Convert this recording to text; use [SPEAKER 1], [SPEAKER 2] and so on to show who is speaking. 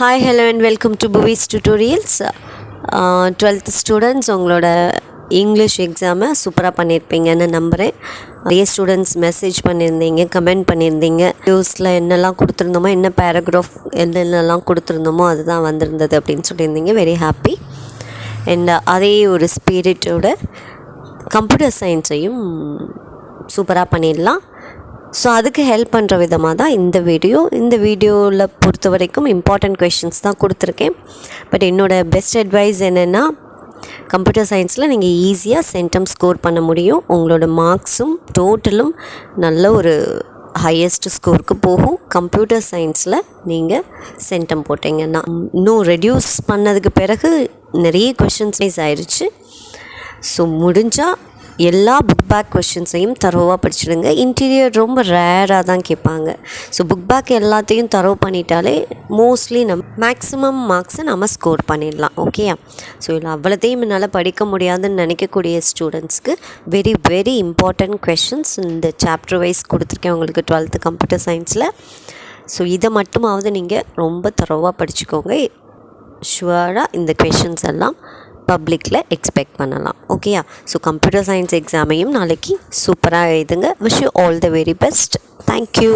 [SPEAKER 1] Hi, hello and welcome to Bhuvi's Tutorials. 12th students உங்களோட English எக்ஸாமை சூப்பராக பண்ணியிருப்பீங்கன்னு நம்புகிறேன். நிறைய ஸ்டூடெண்ட்ஸ் மெசேஜ் பண்ணியிருந்தீங்க, கமெண்ட் பண்ணியிருந்தீங்க. நியூஸில் என்னெல்லாம் கொடுத்துருந்தோமோ, என்ன பேராகிராஃப் என்னென்னலாம் கொடுத்துருந்தோமோ அதுதான் வந்திருந்தது அப்படின்னு சொல்லியிருந்தீங்க. Very happy. அண்ட் அதே ஒரு ஸ்பிரிட்டோட கம்ப்யூட்டர் சயின்ஸையும் சூப்பராக பண்ணிடலாம். ஸோ அதுக்கு ஹெல்ப் பண்ணுற விதமாக தான் இந்த வீடியோவில் பொறுத்த வரைக்கும் இம்பார்ட்டண்ட் கொஷின்ஸ் தான் கொடுத்துருக்கேன். பட் என்னோடய பெஸ்ட் அட்வைஸ் என்னென்னா, கம்ப்யூட்டர் சயின்ஸில் நீங்கள் ஈஸியாக சென்டம் ஸ்கோர் பண்ண முடியும். உங்களோட மார்க்ஸும் டோட்டலும் நல்ல ஒரு ஹையஸ்ட் ஸ்கோருக்கு போகும். கம்ப்யூட்டர் சயின்ஸில் நீங்கள் சென்டம் போட்டிங்கன்னா இன்னும் ரெடியூஸ் பண்ணதுக்கு பிறகு நிறைய கொஷின்ஸ் ஆயிடுச்சு. ஸோ முடிஞ்சால் எல்லா புக் பேக் கொஷின்ஸையும் தரோவாக படிச்சுடுங்க. இன்டீரியர் ரொம்ப ரேராக தான் கேட்பாங்க. ஸோ புக் பேக் எல்லாத்தையும் தரவு பண்ணிட்டாலே மோஸ்ட்லி மேக்ஸிமம் மார்க்ஸை நம்ம ஸ்கோர் பண்ணிடலாம். ஓகேயா? ஸோ இல்லை அவ்வளோத்தையும் என்னால் படிக்க முடியாதுன்னு நினைக்கக்கூடிய ஸ்டூடெண்ட்ஸ்க்கு வெரி வெரி இம்பார்ட்டண்ட் கொஷின்ஸ் இந்த சாப்டர் வைஸ் கொடுத்துருக்கேன் உங்களுக்கு 12th கம்ப்யூட்டர் சயின்ஸில். ஸோ இதை மட்டுமாவது நீங்கள் ரொம்ப தரோவாக படிச்சுக்கோங்க. ஷுவராக இந்த கொஷின்ஸ் எல்லாம் பப்ளிக்கில் எக்ஸ்பெக்ட் பண்ணலாம். ஓகேயா? ஸோ கம்ப்யூட்டர் சயின்ஸ் எக்ஸாமையும் நாளைக்கு சூப்பராக எழுதுங்க. Wish you all the very best. Thank you.